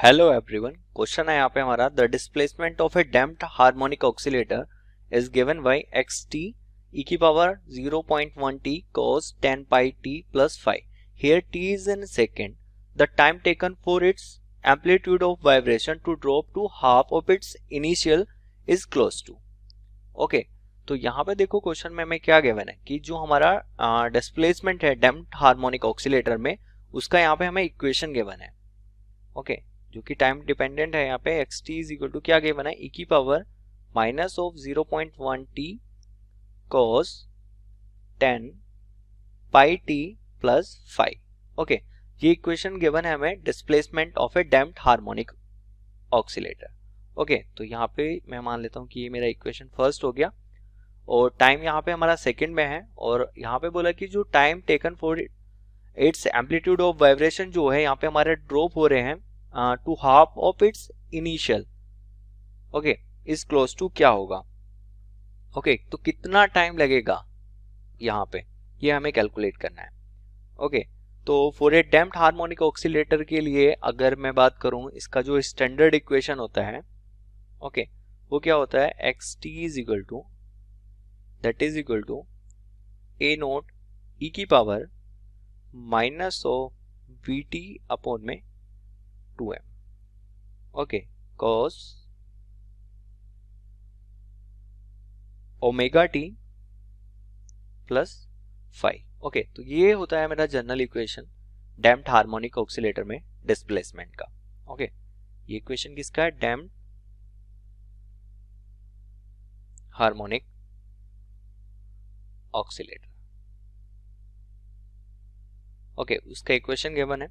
Hello everyone, question है यहाँ पे हमारा the displacement of a damped harmonic oscillator is given by x T E की power 0.1 t cos 10 pi t plus 5. Here t is in second. The time taken for its amplitude of vibration to drop to half of its initial is close to. Okay तो यहाँ पे देखो question में हमें क्या given है कि जो हमारा डिस्प्लेसमेंट है डैम्प्ड हार्मोनिक ऑक्सीलेटर में उसका यहाँ पे हमें इक्वेशन गिवन है. ओके जो कि टाइम डिपेंडेंट है. यहाँ पे x t is equal to क्या गिवन है, ई की power minus of 0.1 t cos 10 pi t plus 5. Okay ये इक्वेशन गिवन है हमें displacement of a damped harmonic oscillator. Okay तो यहाँ पे मैं मान लेता हूँ कि ये मेरा इक्वेशन फर्स्ट हो गया और टाइम यहाँ पे हमारा सेकंड में है और यहाँ पे बोला कि जो time taken for its amplitude of vibration जो है यहाँ पे हमारे ड्रॉप हो रहे हैं to half of its initial. Okay is close to क्या होगा. ओके तो कितना टाइम लगेगा यहाँ पे ये हमें कैलकुलेट करना है. ओके तो for a damped harmonic oscillator के लिए अगर मैं बात करूं इसका जो स्टैंडर्ड इक्वेशन होता है ओके वो क्या होता है, x t is equal to that is equal to A naught e की power minus of v t upon में 2m. Okay cos omega t plus 5. Okay तो ये होता है मेरा general equation damped harmonic oscillator में डिस्प्लेसमेंट का. Okay ये इक्वेशन किसका है, डैम्प्ड हार्मोनिक ऑक्सीलेटर. ओके उसका इक्वेशन गिवन है.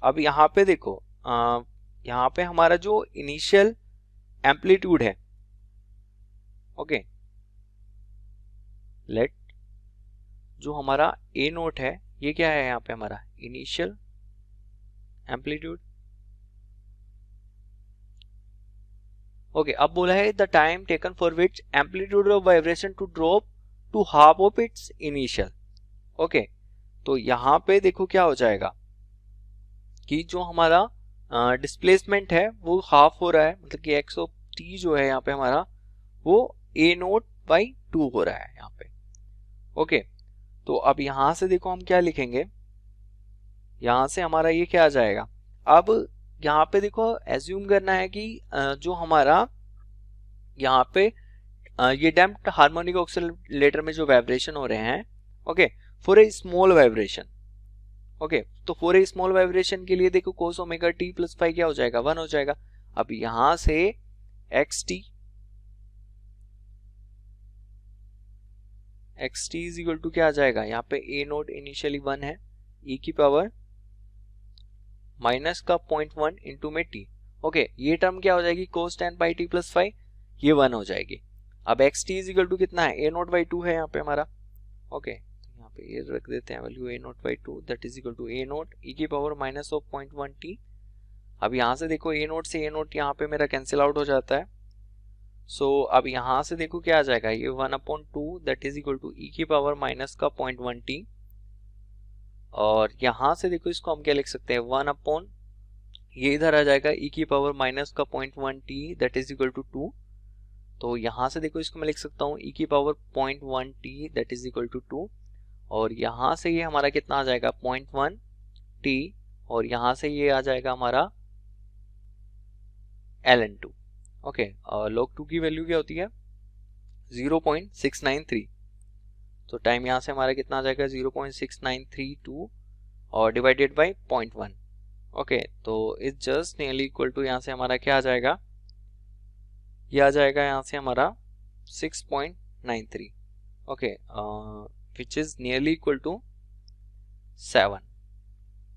अब यहाँ पे देखो यहाँ पे हमारा जो इनिशियल एम्पलीट्यूड है ओके लेट जो हमारा ए नोट है ये क्या है यहाँ पे हमारा इनिशियल एम्पलीट्यूड. ओके अब बोला है the time taken for which amplitude of vibration to drop to half of its initial. Okay तो यहाँ पे देखो क्या हो जाएगा कि जो हमारा डिस्प्लेसमेंट है वो हाफ हो रहा है, मतलब कि एक्स ऑफ टी जो है यहाँ पे हमारा वो ए नोट बाई 2 हो रहा है यहाँ पे. ओके तो अब यहाँ से देखो हम क्या लिखेंगे, यहाँ से हमारा ये क्या आ जाएगा. अब यहाँ पे देखो एज्यूम करना है कि जो हमारा यहाँ पे ये डैम्प्ड हार्मोनिक ऑक्सीलेटर में जो वाइब्रेशन हो रहे हैं okay for a small vibration. Okay तो फॉर ए स्मॉल वाइब्रेशन के लिए देखो cos ओमेगा टी प्लस 5 क्या हो जाएगा, 1 हो जाएगा. अब यहां से x t is equal to क्या आ जाएगा, यहाँ पे ए नोट इनिशियली 1 है ई की पावर माइनस का 0.1 इंटू में टी. ओके ये टर्म क्या हो जाएगी cos 10 पाई टी प्लस 5 ये 1 हो जाएगी. अब x t is equal to कितना है, ए नोट बाई 2 है यहाँ पे हमारा. ओके पे ये रख देते हैं value A naught by 2 that is equal to A naught e की पावर माइनस ऑफ 0.1 टी. अब यहाँ से देखो ए नोट से ए नोट यहाँ पे मेरा कैंसिल आउट हो जाता है. सो अब यहाँ से देखो क्या आ जाएगा, ये 1/2 दैट इज इक्वल टू ई की पावर माइनस का 0.1 टी. और यहाँ से देखो इसको हम क्या लिख सकते हैं, 1 ये इधर आ जाएगा ई की पावर माइनस का 0.1 t that is equal to 2. तो यहाँ से देखो इसको मैं लिख सकता हूँ ई की power 0.1 t that is equal to 2 और यहाँ से ये हमारा कितना आ जाएगा 0.1 t और यहाँ से ये आ जाएगा हमारा ln2. ओके और log 2 की वैल्यू क्या होती है 0.693. तो टाइम यहाँ से हमारा कितना आ जाएगा 0.6932 और डिवाइडेड बाय 0.1. ओके तो is just nearly equal to यहाँ से हमारा क्या आ जाएगा, ये आ जाएगा यहाँ से हमारा 6.93. Okay which is nearly equal to 7.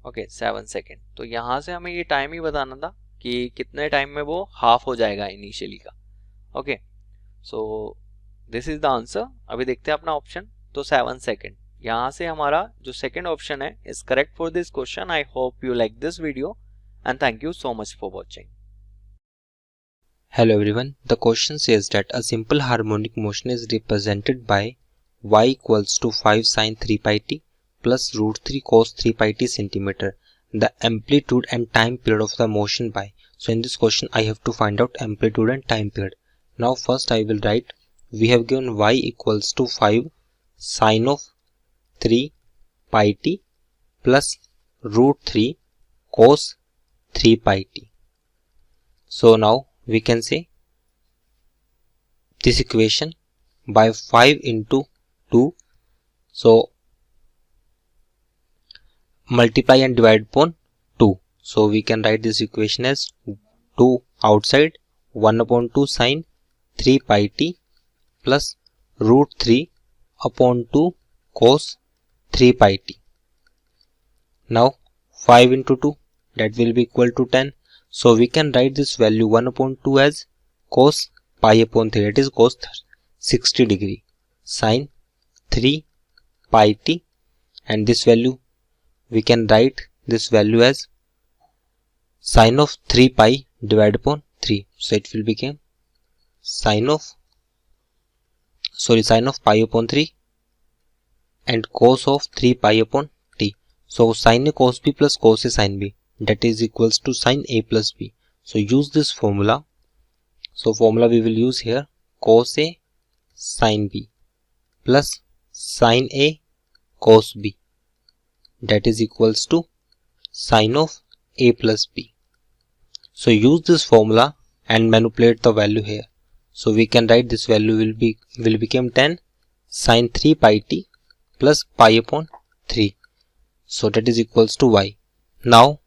Okay 7 second. तो यहाँ से हमें ये टाइम ही बताना था कि कितने टाइम में वो हाफ हो जाएगा इनिशियली का. Okay so this is the answer. अभी देखते हैं अपना ऑप्शन. तो 7 सेकेंड यहाँ से हमारा जो सेकेंड ऑप्शन है is correct for this question. I hope you like this video and thank you so much for watching. Hello everyone, the question says that a simple harmonic motion is represented by y equals to 5 sin 3 pi t plus root 3 cos 3 pi t centimeter the amplitude and time period of the motion by. So in this question I have to find out amplitude and time period. Now first I will write, we have given y equals to 5 sine of 3 pi t plus root 3 cos 3 pi t. So now we can say this equation by 5 into 2. So multiply and divide upon 2. So we can write this equation as 2 outside 1 upon 2 sine 3 pi t plus root 3 upon 2 cos 3 pi t. Now 5 into 2, that will be equal to 10. So we can write this value 1 upon 2 as cos pi upon 3, that is cos 60 degree sine 3 pi t, and this value we can write this value as sine of 3 pi divided upon 3. So it will become sine of pi upon 3 and cos of 3 pi upon t. So sine a cos b plus cos a sine b, that is equals to sine a plus b. So use this formula. So formula we will use here, cos a sine b plus sine a cos b, that is equals to sine of a plus b. So use this formula and manipulate the value here. So we can write this value will become 10 sine 3 pi t plus pi upon 3. So that is equals to y. Now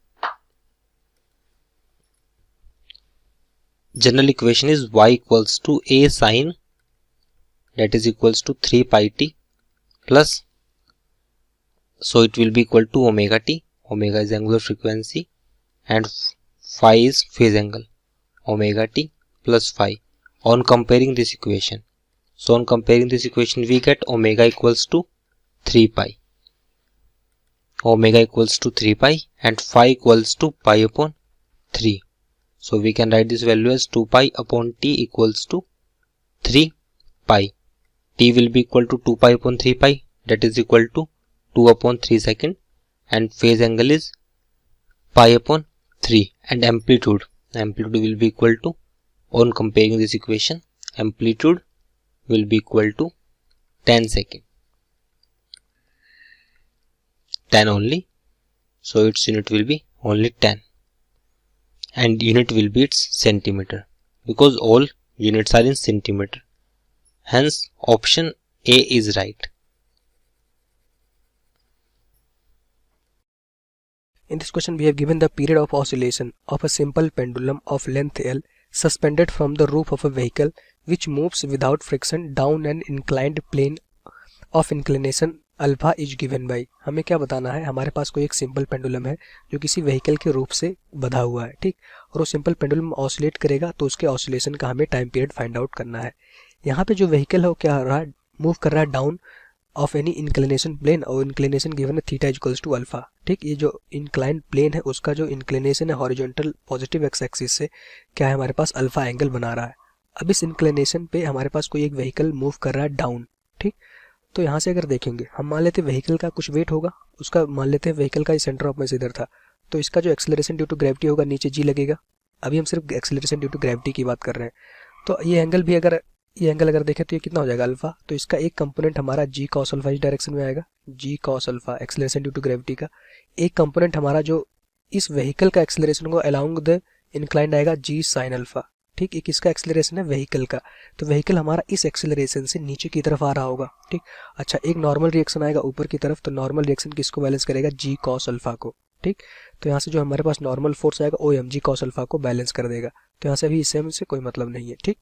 general equation is y equals to a sine, that is equals to 3 pi t plus, so it will be equal to omega t. Omega is angular frequency and phi is phase angle. Omega t plus phi on comparing this equation. So on comparing this equation we get omega equals to 3 pi. Omega equals to 3 pi and phi equals to pi upon 3. So we can write this value as 2 pi upon t equals to 3 pi. T will be equal to 2 pi upon 3 pi, that is equal to 2 upon 3 second, and phase angle is pi upon 3, and amplitude will be equal to, on comparing this equation, amplitude will be equal to 10 second. 10 only, so its unit will be only 10, and unit will be its centimeter, because all units are in centimeter. Hence option A is right. In this question we have given the period of oscillation of a simple pendulum of length L suspended from the roof of a vehicle which moves without friction down an inclined plane of inclination alpha is given by. हमें क्या बताना है, हमारे पास कोई एक simple pendulum है जो किसी व्हीकल के रूप से बंधा हुआ है, ठीक, और वो सिंपल पेंडुलम ऑसिलेट करेगा तो उसके ऑसिलेशन का हमें टाइम पीरियड फाइंड आउट करना है. यहाँ पे जो व्हीकल है वो क्या हो रहा है, मूव कर रहा है down of any inclination plane और इंक्लिनेशन गिवन है थीटा इक्वल्स टू अल्फा. ठीक, ये जो इंक्लाइंड प्लेन है उसका जो इंक्लिनेशन है हॉरिजॉन्टल पॉजिटिव एक्स एक्सिस से क्या है हमारे पास अल्फा एंगल बना रहा है. अब इस इंक्लिनेशन पे हमारे पास कोई एक व्हीकल मूव कर रहा है डाउन. ठीक, तो यहाँ से अगर देखेंगे हम मान लेते हैं व्हीकल का कुछ वेट होगा, उसका मान लेते हैं व्हीकल का सेंटर ऑफ मास इधर था, तो इसका जो एक्सेलरेशन ड्यू टू ग्रेविटी होगा नीचे जी लगेगा. अभी हम सिर्फ एक्सेलरेशन ड्यू टू ग्रेविटी की बात कर रहे हैं. तो ये एंगल भी अगर देखें तो ये कितना हो जाएगा अल्फा. तो इसका एक कंपोनेंट हमारा जी कॉस अल्फा इस डायरेक्शन में आएगा, g cos alpha acceleration due to gravity का. एक कंपोनेंट हमारा जो इस व्हीकल का एक्सेलरेशन को अलोंग द इंक्लाइंड आएगा जी साइन अल्फा. ठीक, एक इसका एक्सेलरेशन है व्हीकल का, तो व्हीकल हमारा इस एक्सेलरेशन से नीचे की तरफ आ रहा होगा. ठीक, अच्छा, एक नॉर्मल रिएक्शन आएगा ऊपर की तरफ, तो नॉर्मल रिएक्शन किसको बैलेंस करेगा, जी कॉस अल्फा को. ठीक, तो यहाँ से जो हमारे पास नॉर्मल फोर्स आएगा O m g cos alpha को बैलेंस कर देगा. तो यहाँ से अभी इससे हमसे कोई मतलब नहीं है. ठीक,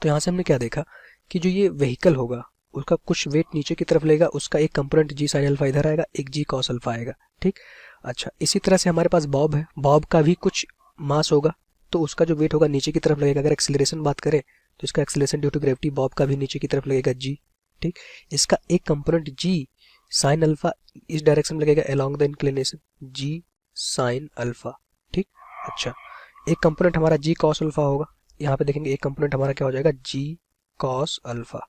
तो यहाँ से हमने क्या देखा कि जो ये व्हीकल होगा उसका कुछ वेट नीचे की तरफ लेगा, उसका एक कंपोनेंट जी साइन अल्फा इधर आएगा, एक जी कॉस अल्फा आएगा. ठीक, अच्छा, इसी तरह से हमारे पास बॉब है, बॉब का भी कुछ मास होगा तो उसका जो वेट होगा नीचे की तरफ लगेगा. अगर एक्सेलरेशन बात करें तो इसका acceleration due to gravity bob का भी नीचे की तरफ लगेगा जी. ठीक, इसका एक कंपोनेंट जी साइन अल्फा इस डायरेक्शन में लगेगा along the inclination, g sine alpha. ठीक, अच्छा, एक कंपोनेंट हमारा जी कॉस अल्फा होगा, यहाँ पे देखेंगे एक कंपोनेंट हमारा क्या हो जाएगा जी कॉस अल्फा.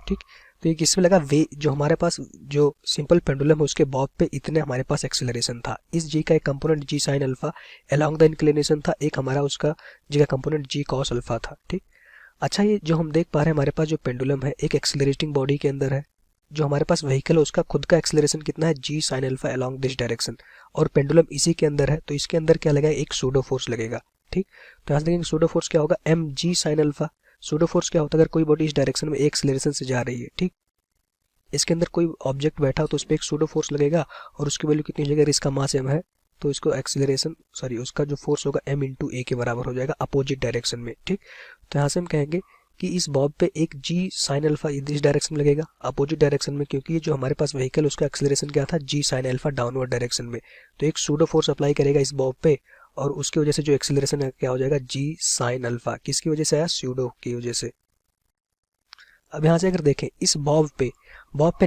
ठीक, तो ये किसमें लगा, वे जो हमारे पास जो सिंपल पेंडुलम है उसके बॉब पे इतने हमारे पास एक्सेलरेशन था। इस जी का एक component g sine alpha along the inclination था, एक हमारा उसका जी का कंपोनेंट जी कॉस अल्फा था। ठीक, अच्छा ये जो हम देख पा रहे हैं हमारे पास जो पेंडुलम है एक एक्सेलरेटिंग बॉडी के अंदर है, जो हमारे पास व्हीकल है उसका खुद का एक्सेलरेशन कितना है, g sine alpha along this direction, और पेंडुलम इसी के अंदर है तो इसके अंदर क्या लगेगा, एक सूडो फोर्स लगेगा। ठीक, तो यहाँ से देखेंगे सूडो फोर्स क्या होगा, m g sine alpha. Pseudo force क्या होता है, अगर कोई बॉडी इस डायरेक्शन में एक एक्सेलरेशन से जा रही है, ठीक, इसके अंदर कोई ऑब्जेक्ट बैठा हो तो उस पर एक सूडो फोर्स लगेगा और उसकी वैल्यू कितनी हो जाएगी, इसका मास m है तो इसको एक्सेलरेशन उसका जो फोर्स होगा m इंटू ए के बराबर हो जाएगा अपोजिट डायरेक्शन में। ठीक, तो यहाँ से हम कहेंगे कि इस बॉब पे एक जी साइन अल्फा इस डायरेक्शन में लगेगा अपोजिट डायरेक्शन में, क्योंकि ये जो हमारे पास व्हीकल उसका एक्सेलरेशन क्या था, जी साइन अल्फा डाउनवर्ड डायरेक्शन में, तो एक सूडो फोर्स अप्लाई करेगा इस बॉब पे और उसकी वजह से जो एक्सेलरेशन है क्या हो जाएगा, जी साइन अल्फा। किसकी वजह से आया, सूडो की वजह से। अब यहाँ से अगर देखें इस बॉब पे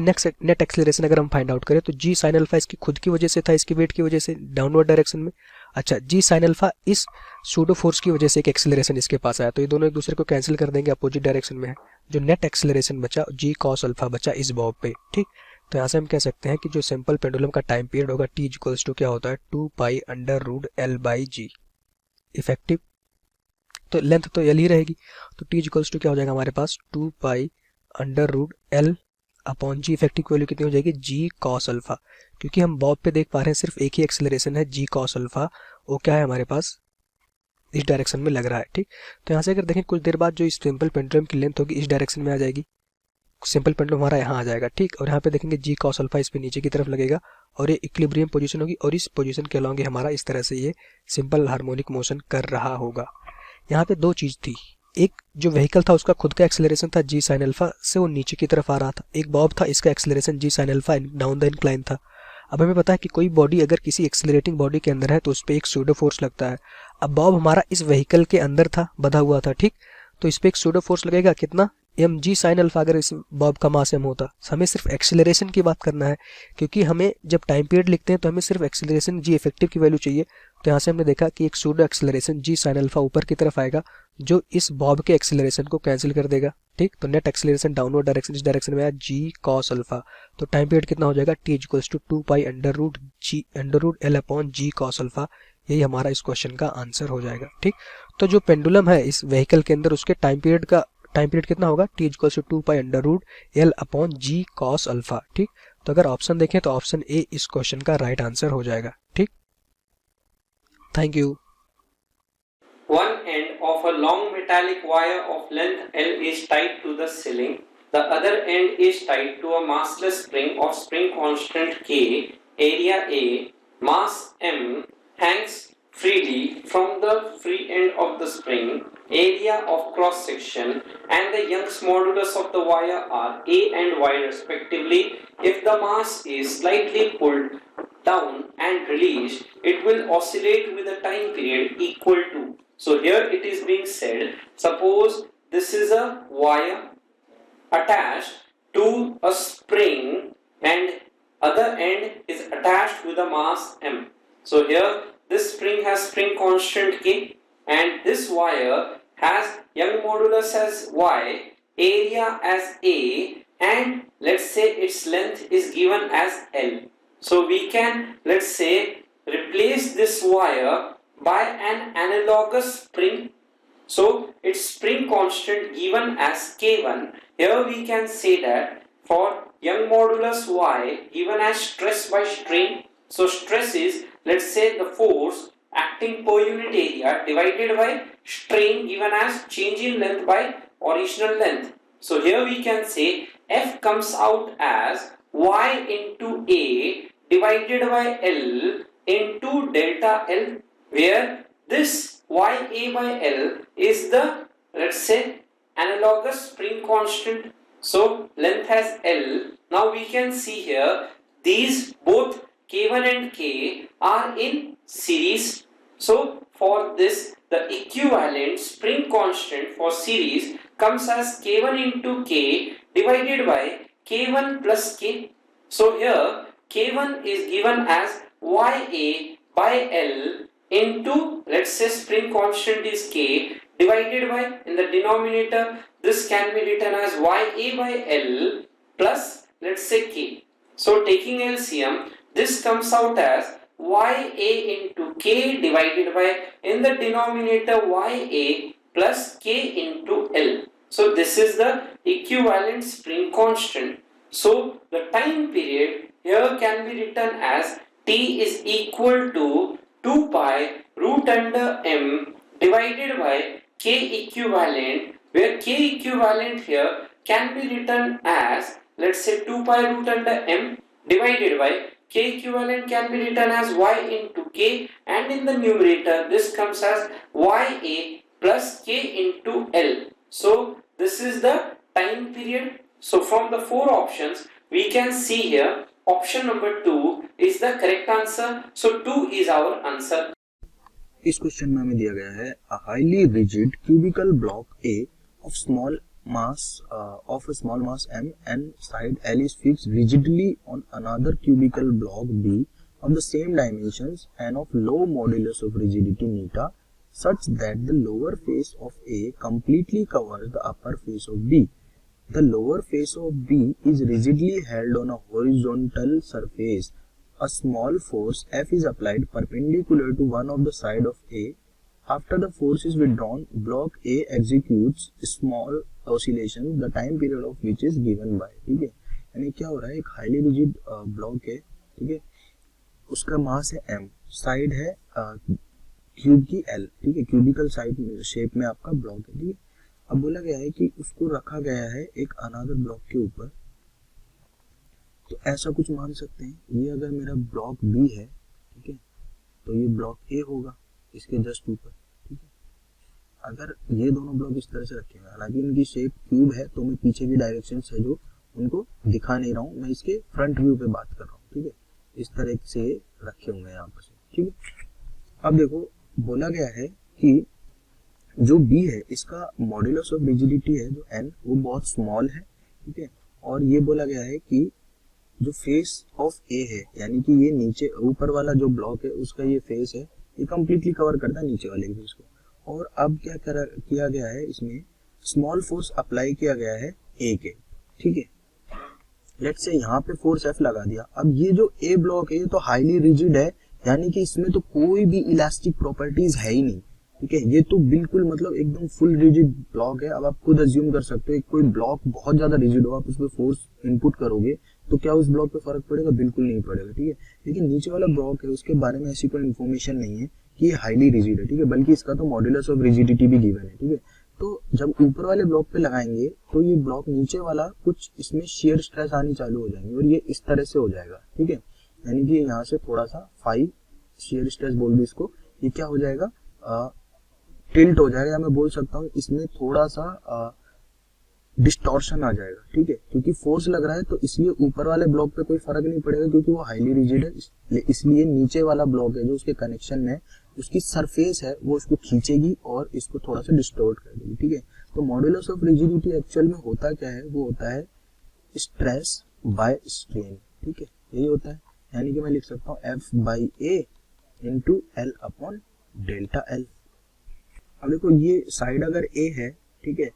नेट एक्सेलरेशन अगर हम फाइंड आउट करें तो जी साइन अल्फा इसकी खुद की वजह से था, इसकी वेट की वजह से डाउनवर्ड डायरेक्शन में। अच्छा, जी साइन अल्फा इस सूडो फोर्स की वजह से एक एक्सेलरेशन इसके पास आया, तो ये दोनों एक दूसरे को कैंसिल कर देंगे, अपोजिट डायरेक्शन में है। जो नेट एक्सेलरेशन बचा जी कॉस अल्फा बचा इस बॉब पे। ठीक, तो यहाँ से हम कह सकते हैं कि जो सिंपल पेंडुलम का टाइम पीरियड होगा टी इक्वल्स टू क्या होता है, 2 pi under root L by g. Effective तो लेंथ तो एल ही रहेगी, तो टी इक्वल्स टू क्या हो जाएगा हमारे पास, 2 pi under root L upon g. Effective value कितनी हो जाएगी, जी कॉस अल्फा, क्योंकि हम बॉब पे देख पा रहे हैं सिर्फ एक ही एक्सेलरेशन है जी कॉस अल्फा, वो क्या है हमारे पास इस डायरेक्शन में लग रहा है। ठीक, तो यहाँ से अगर देखें कुछ देर बाद जो इस सिंपल पेंडुलम की लेंथ होगी इस डायरेक्शन में आ जाएगी, सिंपल पेंडुलम हमारा यहाँ आ जाएगा। ठीक, और यहाँ पे देखेंगे जी कॉस अल्फा इस पे नीचे की तरफ लगेगा और ये इक्विलिब्रियम पोजीशन होगी और इस पोजीशन के अलॉन्ग हमारा इस तरह से ये सिंपल हार्मोनिक मोशन कर रहा होगा। यहाँ पे दो चीज थी, एक जो व्हीकल था उसका खुद का एक्सेलरेशन था जी साइन अल्फा से वो नीचे की तरफ आ रहा था, एक बॉब था इसका acceleration g sine alpha down the incline था। अब हमें पता है कि कोई बॉडी अगर किसी एक्सेलरेटिंग बॉडी के अंदर है तो उस पर एक सूडो फोर्स लगता है। अब बॉब हमारा इस व्हीकल के अंदर था, बधा हुआ था। ठीक, तो इस पर एक सूडो फोर्स लगेगा कितना, एम जी साइन अल्फा। अगर इस बॉब का मास m होता, हमें सिर्फ एक्सेलरेशन की बात करना है, क्योंकि हमें जब टाइम पीरियड लिखते हैं तो हमें सिर्फ एक्सेलरेशन जी इफेक्टिव की वैल्यू चाहिए। तो यहाँ से हमने देखा कि एक pseudo acceleration g sine alpha ऊपर की तरफ आएगा जो इस बॉब के एक्सेलरेशन को कैंसिल कर देगा। ठीक, तो नेट एक्सेलरेशन डाउनवर्ड डायरेक्शन इस डायरेक्शन में आया जी कॉस अल्फा, तो टाइम पीरियड कितना हो जाएगा, T equals to 2 pi under root L upon g cos alpha. यही हमारा इस क्वेश्चन का आंसर हो जाएगा। ठीक, तो जो पेंडुलम है इस व्हीकल के अंदर उसके टाइम पीरियड कितना होगा, T equals to 2 pi under root L upon g cos alpha. ठीक, तो अगर ऑप्शन देखें तो ऑप्शन ए इस क्वेश्चन का राइट आंसर हो जाएगा। ठीक, thank you. One end of a long metallic wire of length L is tied to the ceiling. The other end is tied to a massless spring of spring constant K, area A, mass M, hangs freely from the free end of the spring, area of cross section, and the Young's modulus of the wire are A and Y respectively. If the mass is slightly pulled down and released, it will oscillate with a time period equal to. So here it is being said, suppose this is a wire attached to a spring and other end is attached with a mass M. So here this spring has spring constant K and this wire has Young modulus as Y, area as A, and let's say its length is given as L. So we can, let's say, replace this wire by an analogous spring. So its spring constant given as K1. Here we can say that for Young modulus Y given as stress by strain. So stress is, let's say, the force acting per unit area divided by strain given as change in length by original length. So here we can say F comes out as Y into A divided by L into delta L, where this YA by L is the, let's say, analogous spring constant. So length has L. Now we can see here these both K1 and K are in series. So for this the equivalent spring constant for series comes as K1 into K divided by K1 plus K. So here K1 is given as YA by L into, let's say, spring constant is K divided by, in the denominator this can be written as YA by L plus let's say k. So taking LCM, this comes out as ya into k divided by, in the denominator, ya plus k into L. So this is the equivalent spring constant. So the time period here can be written as t is equal to 2 pi root under m divided by k equivalent, where k equivalent here can be written as, let's say, 2 pi root under m divided by k equivalent can be written as y into k, and in the numerator this comes as ya plus k into L. So this is the time period. So from the four options we can see here option number 2 is the correct answer. So 2 is our answer. इस question में हमें दिया गया है a highly rigid cubical block A of small mass m and side L is fixed rigidly on another cubical block B of the same dimensions and of low modulus of rigidity neta, such that the lower face of A completely covers the upper face of B. The lower face of B is rigidly held on a horizontal surface. A small force F is applied perpendicular to one of the side of A. After the force is withdrawn, block A executes small oscillation, the time period of which is given by. ठीक है, यानी क्या हो रहा है, एक highly rigid block है, ठीक है, उसका मास है m, साइड है क्यूब की l, ठीक है, क्यूबिकल साइड शेप में आपका ब्लॉक है, ठीक है। अब बोला गया है कि उसको रखा गया है एक अनदर ब्लॉक के ऊपर, तो ऐसा कुछ मान सकते हैं, ये अगर मेरा ब्लॉक B है, ठीक है, तो ये ब्लॉक A होगा इसके जस्ट ऊपर, ठीक है। अगर ये दोनों ब्लॉक इस तरह से रखे हुए, हालांकि इनकी शेप क्यूब है तो मैं पीछे की डायरेक्शंस है जो उनको दिखा नहीं रहा हूँ, मैं इसके फ्रंट व्यू पे बात कर रहा हूँ, ठीक है, इस तरह से रखे हुए हैं यहाँ पर, ठीक है। अब देखो बोला गया है कि जो B है इसका मॉड्यूलस ऑफ रिजिडिटी है जो N, वो बहुत स्मॉल है, ठीक है, और ये बोला गया है कि जो फेस ऑफ A है, यानी कि ये नीचे ऊपर वाला जो ब्लॉक है उसका ये फेस है, ये कंप्लीटली कवर करता है नीचे वाले फेस को। और अब क्या किया गया है, इसमें स्मॉल फोर्स अप्लाई किया गया है A के, ठीक है। लेट्स से यहाँ पे फोर्स F लगा दिया। अब ये जो A ब्लॉक है ये तो हाईली रिजिड है, यानी कि इसमें तो कोई भी इलास्टिक प्रॉपर्टीज है ही नहीं, ठीक है, ये तो बिल्कुल मतलब एकदम फुल रिजिड ब्लॉक है। अब आप खुद अज्यूम कर सकते हो कोई ब्लॉक बहुत ज्यादा रिजिड हो, आप उस पर फोर्स इनपुट करोगे तो क्या उस ब्लॉक पे फर्क पड़ेगा? बिल्कुल नहीं पड़ेगा, ठीक है। लेकिन नीचे वाला ब्लॉक है उसके बारे में ऐसी कोई इन्फॉर्मेशन नहीं है कि ये हाईली रिजिड है, ठीक है, बल्कि इसका तो मॉड्यूलस ऑफ रिजिडिटी भी गिवन है, ठीक है। तो जब ऊपर वाले ब्लॉक पे लगाएंगे तो ये ब्लॉक नीचे वाला कुछ इसमें शेयर स्ट्रेस आनी चालू हो जाएंगे और ये इस तरह से हो जाएगा, ठीक है, यानी कि यहाँ से थोड़ा सा 5 शेयर स्ट्रेस बोल दो इसको, ये क्या हो जाएगा, टिल्ट हो जाएगा, या मैं बोल सकता हूँ इसमें थोड़ा सा डिस्टॉर्शन आ जाएगा, ठीक है, क्योंकि फोर्स लग रहा है तो इसलिए ऊपर वाले ब्लॉक पे कोई फर्क नहीं पड़ेगा क्योंकि वो हाईली रिजिड है, इसलिए नीचे वाला ब्लॉक है जो उसके कनेक्शन में उसकी सरफेस है वो उसको खींचेगी और इसको थोड़ा सा डिस्टॉर्ट कर देगी, ठीक है। तो मॉड्यूलस ऑफ रिजिडिटी एक्चुअल में होता क्या है, वो होता है स्ट्रेस बाय स्ट्रेन, ठीक है, यही होता है। यानी कि मैं लिख सकता हूँ F by A into L upon delta L। अब देखो ये साइड अगर A है, ठीक है,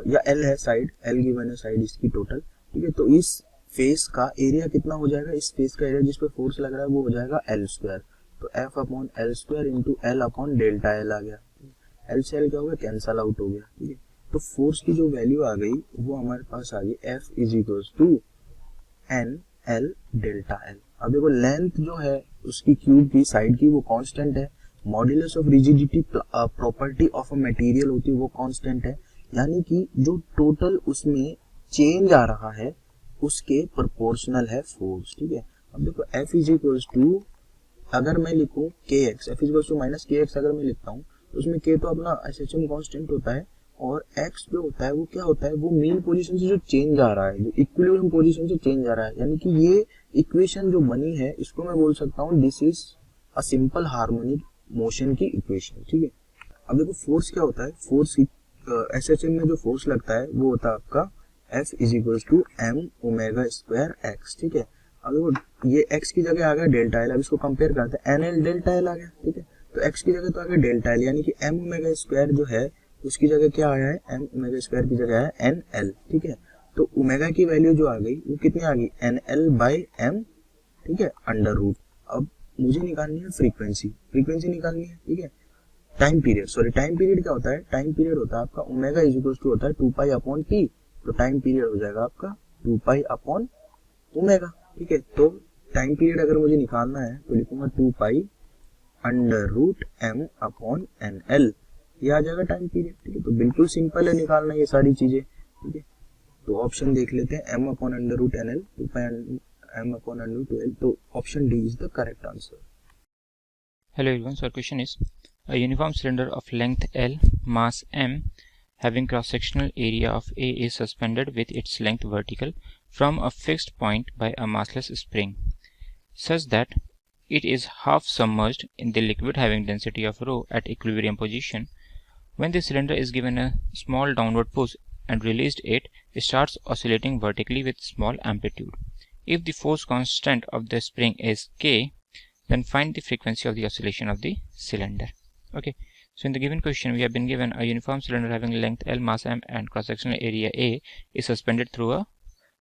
या L है साइड, L गिवन है साइड इसकी टोटल, ठीक है, तो इस फेस का एरिया कितना हो जाएगा, इस फेस का एरिया जिस पे फोर्स लग रहा है वो हो जाएगा L स्क्वायर, तो F upon L square into L upon delta L आ गया, L से L क्या हो गया, कैंसल आउट हो गया, ठीक है। तो फोर्स की जो वैल्यू आ गई वो हमारे पास आ गई F is equals to N L delta L। अब देखो लेंथ जो है उसकी क्यूब की साइड की वो कांस्टेंट है, modulus of rigidity property of a material होती है वो कांस्टेंट है, यानी कि जो टोटल उसमें चेंज आ रहा है उसके प्रोपोर्शनल है फोर्स, ठीक है। अब देखो F इज इक्वल्स टू, अगर मैं लिखूं kx, F is equals to minus kx अगर मैं लिखता हूं तो उसमें k तो अपना SHM कांस्टेंट होता है और x जो होता है वो क्या होता है, वो मेन पोजीशन से जो चेंज आ रहा है, जो इक्विलिब्रियम पोजीशन से चेंज आ रहा है, यानी कि ये इक्वेशन जो बनी है इसको मैं बोल सकता हूँ this is a simple harmonic motion की इक्वेशन, ठीक है। अब देखो फोर्स क्या होता है, फोर्स SHM में जो फोर्स लगता है वो होता है आपका F is equals to m omega square x, ठीक है। अब देखो ये x की जगह आ गया डेल्टा L, अब इसको कंपेयर करते हैं NL डेल्टा L आ गया, ठीक है, तो x की जगह तो आ गया डेल्टा L, यानी कि m ओमेगा स्क्वायर जो है उसकी जगह क्या आया है, m ओमेगा स्क्वायर की जगह है NL, ठीक है। तो ओमेगा की वैल्यू जो आ गई वो कितनी आ गई, NL/m, ठीक है, अंडर रूट। अब मुझे निकालनी है फ्रीक्वेंसी निकालनी है, ठीक है। टाइम पीरियड क्या होता है, टाइम पीरियड होता है आपका ओमेगा इज इक्वल टू होता है 2 पाई अपॉन टी, तो टाइम पीरियड हो जाएगा आपका 2 पाई अपॉन ओमेगा, ठीक है। तो टाइम पीरियड अगर मुझे निकालना है तो लिखूंगा 2 pi under root m upon NL, ये आ जाएगा टाइम पीरियड, ठीक है। तो बिल्कुल सिंपल है निकालना ये सारी चीजें, ठीक है। तो ऑप्शन देख लेते हैं, m upon under root NL, 2 pi m upon under root L, तो option D is the correct answer. Hello everyone, so our question is a uniform cylinder of length L, mass m, having cross-sectional area of A is suspended with its length vertical from a fixed point by a massless spring such that it is half submerged in the liquid having density of rho at equilibrium position. When the cylinder is given a small downward push and released, it starts oscillating vertically with small amplitude. If the force constant of the spring is K, then find the frequency of the oscillation of the cylinder. Okay, so in the given question we have been given a uniform cylinder having length L, mass m and cross-sectional area A is suspended through a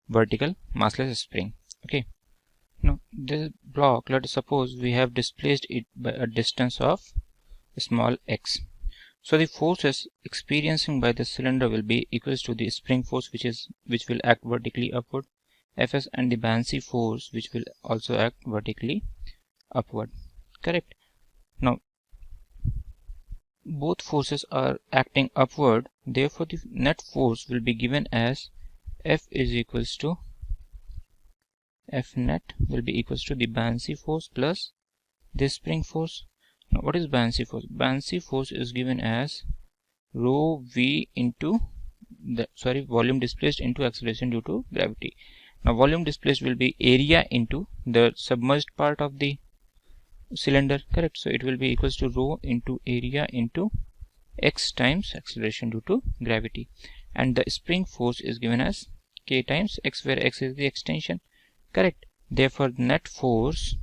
vertical massless spring. Okay, now this block, let us suppose we have displaced it by a distance of small x. So the forces experiencing by the cylinder will be equals to the spring force which will act vertically upward, Fs, and the buoyancy force which will also act vertically upward, correct. Now both forces are acting upward, therefore the net force will be given as F is equals to F net will be equals to the buoyancy force plus the spring force. Now what is buoyancy force? Buoyancy force is given as rho v into the volume displaced into acceleration due to gravity. Now volume displaced will be area into the submerged part of the cylinder, correct. So it will be equals to rho into area into x times acceleration due to gravity, and the spring force is given as k times x, where x is the extension, correct. Therefore net force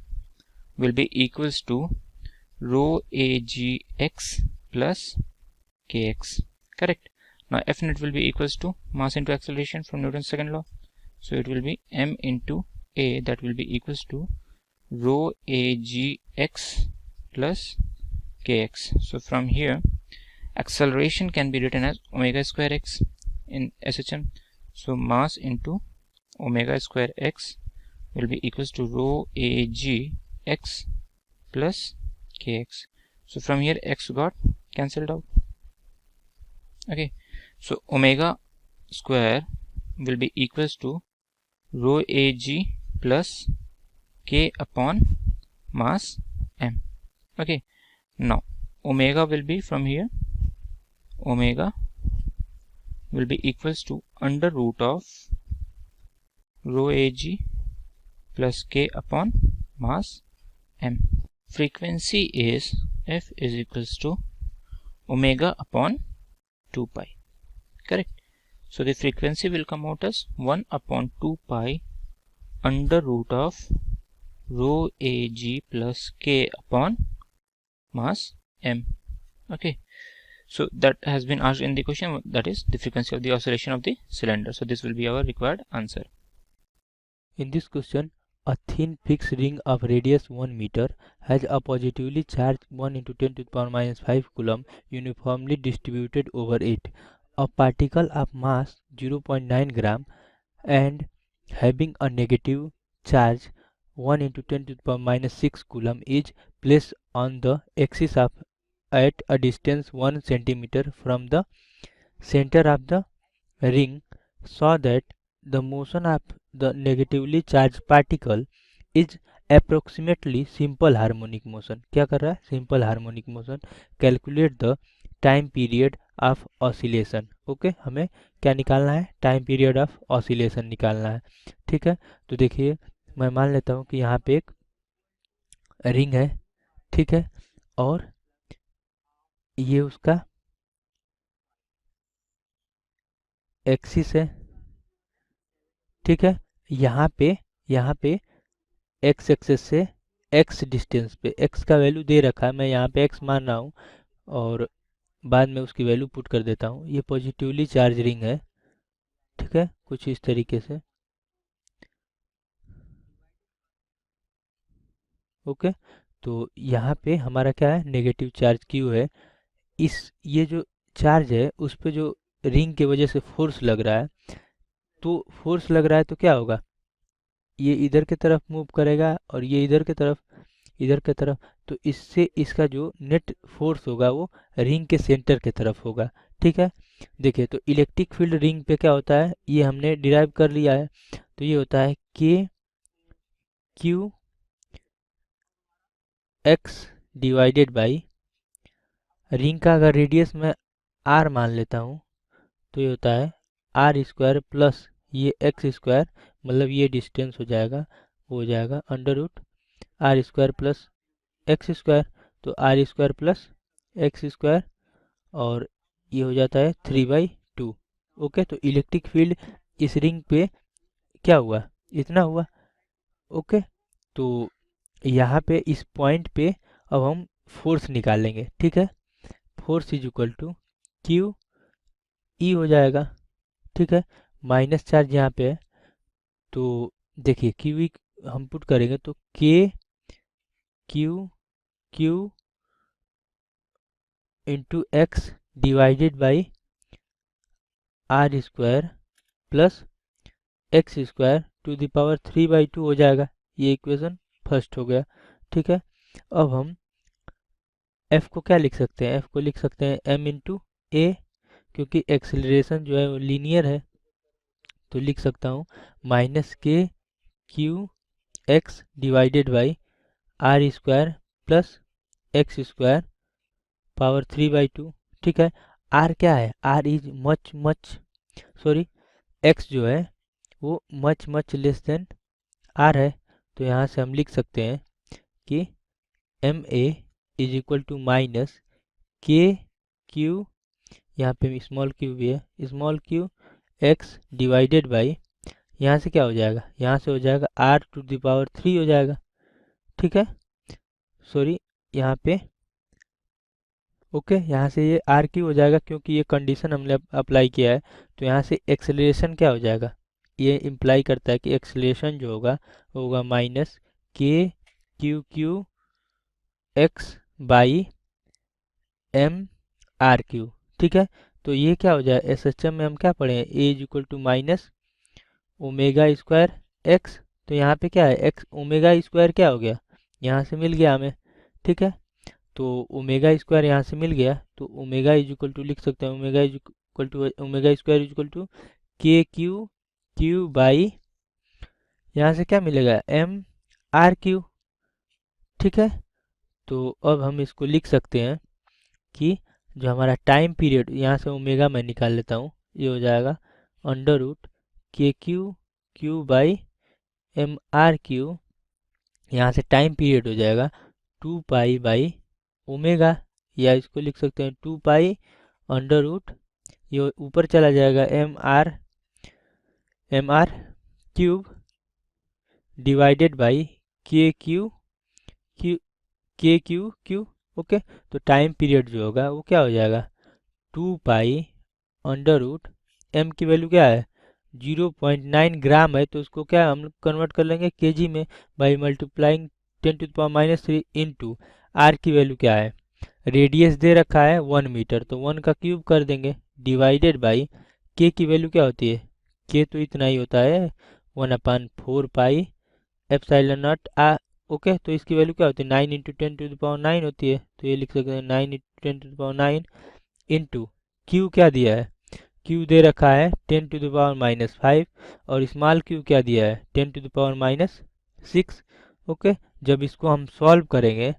will be equals to rho agx plus kx, correct. Now F net will be equals to mass into acceleration from Newton's second law, so it will be m into a, that will be equals to rho agx plus kx. So from here acceleration can be written as omega square x in SHM. So mass into omega square x will be equals to rho agx plus kx. So from here x got cancelled out. Okay, so omega square will be equals to rho ag plus k upon mass m. Okay, now omega will be from here, omega will be equals to under root of rho ag plus k upon mass m. Frequency is F is equals to omega upon 2 pi, correct. So the frequency will come out as 1 upon 2 pi under root of rho ag plus k upon mass m. Okay, so that has been asked in the question, that is the frequency of the oscillation of the cylinder. So this will be our required answer. In this question, a thin fixed ring of radius 1 meter has a positively charged 1 into 10 to the power minus 5 coulomb uniformly distributed over it. A particle of mass 0.9 gram and having a negative charge 1 into 10 to the power minus 6 coulomb is placed on the axis of at a distance 1 centimeter from the center of the ring, so that the motion of the negatively charged particle is approximately simple harmonic motion. क्या कर रहा है? Simple harmonic motion. Calculate the time period of oscillation. Okay, हमें क्या निकालना है? Time period of oscillation निकालना है, ठीक है। तो देखिए मैं मान लेता हूँ कि यहाँ पे एक रिंग है, ठीक है, और ये उसका एक्सिस है, ठीक है। यहाँ पे एक्स एक्सिस से एक्स डिस्टेंस पे एक्स का वैल्यू दे रखा है, मैं यहाँ पे एक्स मान रहा हूँ और बाद में उसकी वैल्यू पुट कर देता हूँ। ये पॉजिटिवली चार्ज रिंग है, ठीक है, कुछ इस तरीके से। ओके, तो यहाँ पे हमारा क्या है, नेगेटिव चार्ज Q है। ये जो चार्ज है उस पे जो रिंग के वजह से फोर्स लग रहा है, तो फोर्स लग रहा है तो क्या होगा, ये इधर की तरफ मूव करेगा और ये इधर की तरफ, तो इससे इसका जो नेट फोर्स होगा वो रिंग के सेंटर की तरफ होगा। ठीक है, देखिए तो इलेक्ट्रिक फील्ड रिंग पे क्या होता है, ये हमने डिराइव कर लिया है। तो ये होता है K Q X divided by, ring का अगर रेडियस मैं R मान लेता हूँ तो ये होता है R स्क्वायर प्लस ये X स्क्वायर, मतलब ये डिस्टेंस हो जाएगा, वो हो जाएगा under root R square plus X square, तो R square plus X square, और ये हो जाता है 3/2। ओके, तो इलेक्ट्रिक फील्ड इस रिंग पे क्या हुआ, इतना हुआ। ओके, तो यहाँ पे इस पॉइंट पे अब हम फोर्स निकालेंगे। ठीक है, force is equal to Q E हो जाएगा। ठीक है, माइनस चार्ज यहाँ पे है, तो देखिए Q E हम पुट करेंगे तो K Q into X divided by R square plus X square to the power 3/2 हो जाएगा। ये इक्वेशन फर्स्ट हो गया। ठीक है, अब हम F को क्या लिख सकते हैं, F को लिख सकते हैं m इंटू A, क्योंकि एक्सेलरेशन जो है वो लीनियर है, तो लिख सकता हूँ minus K Q X divided by R square plus X square power 3/2। ठीक है, R क्या है, R is much sorry, X जो है वो मच लेस देन R है, तो यहाँ से हम लिख सकते हैं कि MA is equal to minus KQ, यहाँ पे स्मॉल q भी है, small q X divided by, यहाँ से क्या हो जाएगा, यहाँ से हो जाएगा R टू द पावर 3 हो जाएगा। ठीक है, सॉरी यहाँ पे ओके, यहाँ से ये RQ हो जाएगा क्योंकि ये कंडीशन हमने अप्लाई किया है। तो यहाँ से एक्सेलरेशन क्या हो जाएगा, ये इम्प्लाई करता है कि एक्सेलरेशन जो होगा minus KQ X by MRQ। ठीक है, तो ये क्या हो जाए, SHM में हम क्या पढ़े हैं, A is equal to minus omega square X, तो यहाँ पे क्या है, X ओमेगा स्क्वायर क्या हो गया, यहाँ से मिल गया हमें। ठीक है, तो ओमेगा स्क्वायर यहाँ से मिल गया, तो ओमेगा इज इक्वल टू लिख सकते हैं omega square is equal to KQ by, यहाँ से क्या मिलेगा, MRQ। ठीक है, तो अब हम इसको लिख सकते हैं कि जो हमारा टाइम पीरियड, यहाँ से ओमेगा मैं निकाल लेता हूँ, ये हो जाएगा under root KQ by MRQ, यहाँ से टाइम पीरियड हो जाएगा 2 बाई ओमेगा, या इसको लिख सकते हैं 2 अंडर रूट, ये ऊपर चला जाएगा MR cube divided by KQ okay, तो टाइम पीरियड जो होगा वो क्या हो जाएगा 2 अंडर रूट, m की वैल्यू क्या है 0.9 ग्राम है, तो उसको क्या हम कन्वर्ट कर लेंगे kg में बाई मल्टीप्लाइंग 10⁻³ इंटू r की वैल्यू क्या है, रेडियस दे रखा है 1 मीटर, तो 1 का क्यूब कर देंगे डिवाइडेड बाई k की वैल्यू क्या होती है, k तो इतना ही होता है 1/4 एप्सिलॉन नॉट ओके, तो इसकी वैल्यू क्या होती है 9 इंटू 10⁻9 होती है, तो ये लिख सकते हैं 9 इंटू 10⁻9 इंटू क्यू क्या दिया है, क्यू दे रखा है 10⁻⁻5 और स्मॉल क्यू क्या दिया है 10⁻6। ओके, जब इसको हम सॉल्व करेंगे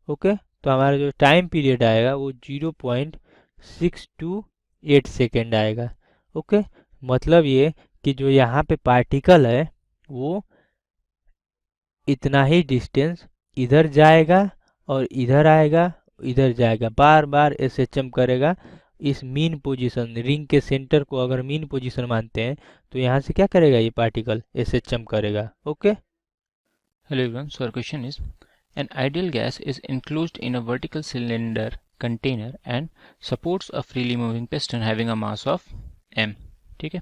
ओके, तो हमारा जो टाइम पीरियड आएगा वो 0.628 सेकेंड आएगा। ओके, मतलब ये कि जो यहाँ पे पार्टिकल है वो इतना ही डिस्टेंस इधर जाएगा और इधर आएगा, इधर जाएगा, बार बार SHM करेगा इस मीन पोजीशन, रिंग के सेंटर को अगर मीन पोजीशन मानते हैं तो यहाँ से क्या करेगा ये पार्टिकल SHM करेगा। Okay, hello everyone, so our question is an ideal gas is enclosed in a vertical cylinder container and supports a freely moving piston having a mass of m. ठीक है,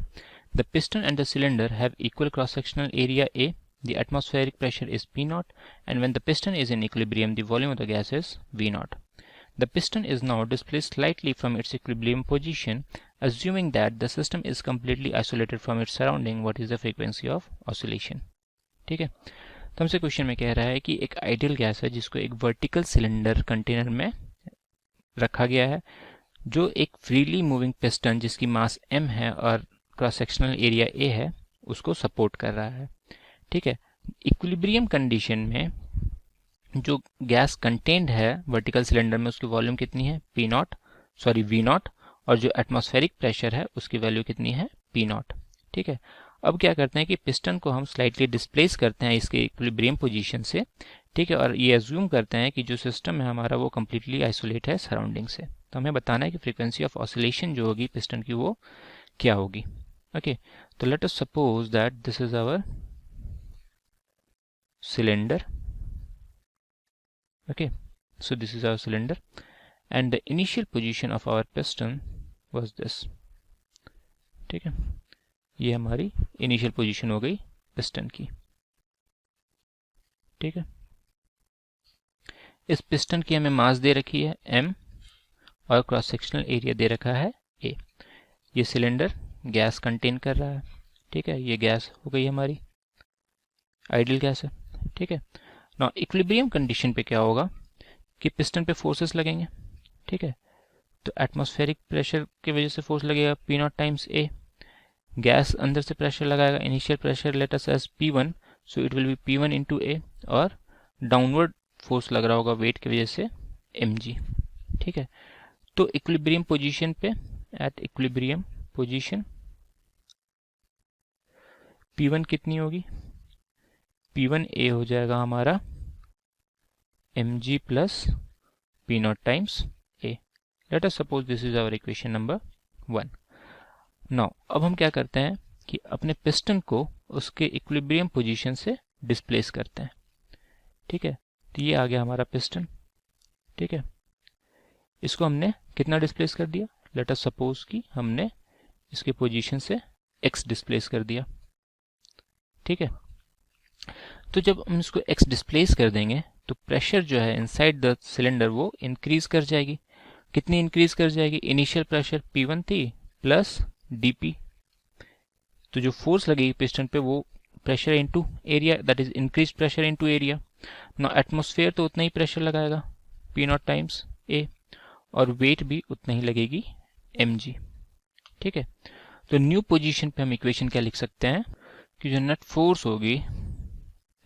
The piston and the cylinder have equal cross-sectional area A. The atmospheric pressure is P naught, and when the piston is in equilibrium, the volume of the gas is V naught. The piston is now displaced slightly from its equilibrium position. Assuming that the system is completely isolated from its surrounding, what is the frequency of oscillation? ठीक है, तो हमसे question में कह रहा है कि एक आइडियल गैस है जिसको एक वर्टिकल सिलेंडर कंटेनर में रखा गया है, जो एक फ्रीली मूविंग पिस्टन जिसकी मास m है और क्रॉस सेक्शनल एरिया a है उसको सपोर्ट कर रहा है। ठीक है, इक्विलिब्रियम कंडीशन में जो गैस कंटेन्ड है वर्टिकल सिलेंडर में उसकी वॉल्यूम कितनी है V नॉट, और जो एटमॉस्फेरिक प्रेशर है उसकी वैल्यू कितनी है P नॉट। ठीक है, अब क्या करते हैं कि पिस्टन को हम स्लाइटली डिस्प्लेस करते हैं इसके इक्विलिब्रियम पोजीशन से। ठीक है, और ये एज्यूम करते हैं कि जो सिस्टम है हमारा वो कम्प्लीटली आइसोलेट है सराउंडिंग से। तो हमें बताना है कि फ्रीक्वेंसी ऑफ ऑसिलेशन जो होगी पिस्टन की वो क्या होगी। ओके, तो let us suppose that this is our cylinder. Okay, so this is our cylinder and the initial position of our piston was this. ठीक है, ये हमारी इनिशियल पोजीशन हो गई पिस्टन की। ठीक है, इस पिस्टन की हमें मास दे रखी है m और क्रॉस सेक्शनल एरिया दे रखा है a। ये सिलेंडर गैस कंटेन कर रहा है। ठीक है, ये गैस हो गई हमारी आइडियल गैस है। ठीक है, नाउ इक्विलिब्रियम कंडीशन पे क्या होगा कि पिस्टन पे फोर्सेस लगेंगे। ठीक है, तो एटमॉस्फेरिक प्रेशर की वजह से फोर्स लगेगा P not times A। Gas अंदर से प्रेशर लगाएगा, initial pressure let us as P1, so it will be P1 into A, और डाउनवर्ड फोर्स लग रहा होगा वेट की वजह से mg। ठीक है, तो इक्विलिब्रियम पोजीशन पे एट इक्विलिब्रियम पोजीशन P1 कितनी होगी, P1A हो जाएगा हमारा mg plus P not times A। Let us suppose this is our equation number 1। Now अब हम क्या करते हैं कि अपने पिस्टन को उसके इक्विलिब्रियम पोजीशन से डिस्प्लेस करते हैं। ठीक है, तो ये आ गया हमारा पिस्टन। ठीक है, इसको हमने कितना डिस्प्लेस कर दिया, लेट अस सपोज कि हमने इसके पोजीशन से x डिस्प्लेस कर दिया। ठीक है, तो जब हम इसको x डिस्प्लेस कर देंगे तो प्रेशर जो है इनसाइड द सिलेंडर वो इंक्रीज कर जाएगी। कितनी इंक्रीज कर जाएगी, इनिशियल प्रेशर P1 थी प्लस dP, तो जो फोर्स लगेगी पिस्टन पे वो pressure into area, that is increase pressure into area. ना एटमॉस्फेयर तो उतना ही प्रेशर लगाएगा P नॉट टाइम्स A, और वेट भी उतना ही लगेगी mg। ठीक है, तो न्यू पोजीशन पे हम इक्वेशन क्या लिख सकते हैं कि जो नेट फोर्स होगी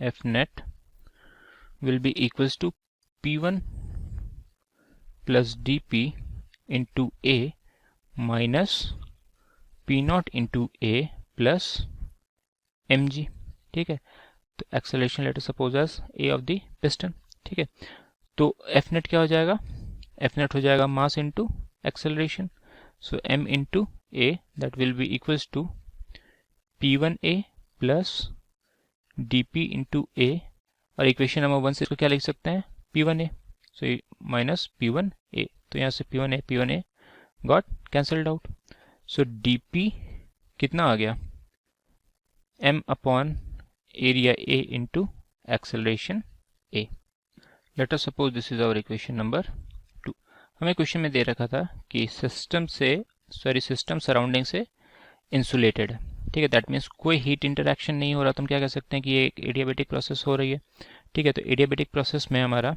F net will be equals to P1 plus dP into A minus P naught into A plus mg। ठीक है, तो acceleration let us suppose as A of the piston. ठीक है, तो F net क्या हो जाएगा, F net हो जाएगा mass into acceleration, so m into A that will be equals to P1A plus dP into A, और इक्वेशन नंबर 1 से इसको क्या लिख सकते हैं P1A, सो माइनस P1A, तो यहाँ से P1A got cancelled out. So dP कितना आ गया, m upon area A into acceleration A। Let us suppose this is our equation number 2। हमें क्वेश्चन में दे रखा था कि सिस्टम सराउंडिंग से इंसुलेटेड है। ठीक है, दैट मीन्स कोई हीट इंटरैक्शन नहीं हो रहा, तो हम क्या कह सकते हैं कि ये एक एडियाबेटिक प्रोसेस हो रही है। ठीक है, तो एडियाबेटिक प्रोसेस में हमारा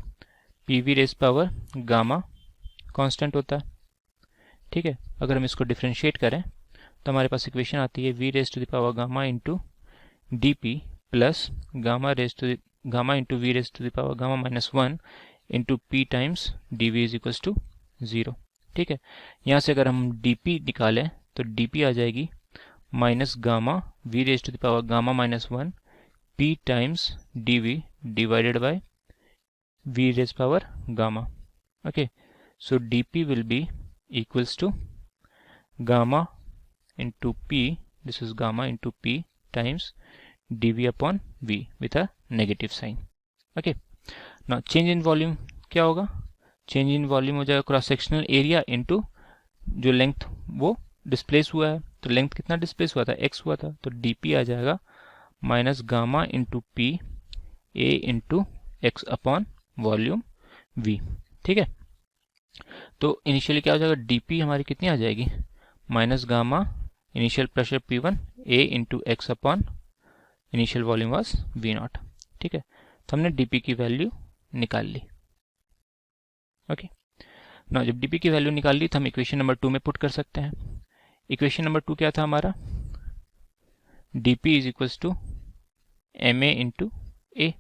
PV raise power gamma constant होता है। ठीक है, अगर हम इसको डिफ्रेंशिएट करें तो हमारे पास इक्वेशन आती है V raise to the power gamma into dP plus gamma into V raise to the power gamma minus 1 into P times dV is equals to 0। ठीक है, यहाँ से अगर हम dP निकालें तो dP आ जाएगी minus gamma V raise to the power gamma minus 1 P times dV divided by V raise power gamma. Okay, so dP will be equals to gamma into P, this is gamma into P times dV upon V with a negative sign. Okay, now change in volume क्या होगा, change in volume हो जाएगा cross sectional area into जो length वो displace हुआ है, तो length कितना डिस्प्लेस हुआ था, x हुआ था, तो dp आ जाएगा minus gamma into P A into x upon volume v। ठीक है, तो इनिशियली क्या हो जाएगा, dp हमारी कितनी आ जाएगी, minus gamma initial pressure P1 a into x upon initial volume was V0। ठीक है, तो हमने dp की वैल्यू निकाल ली। ओके, ना जब dp की वैल्यू निकाल ली तो हम इक्वेशन नंबर 2 में पुट कर सकते हैं। इक्वेशन नंबर 2 क्या था हमारा, dp is equals to ma into a.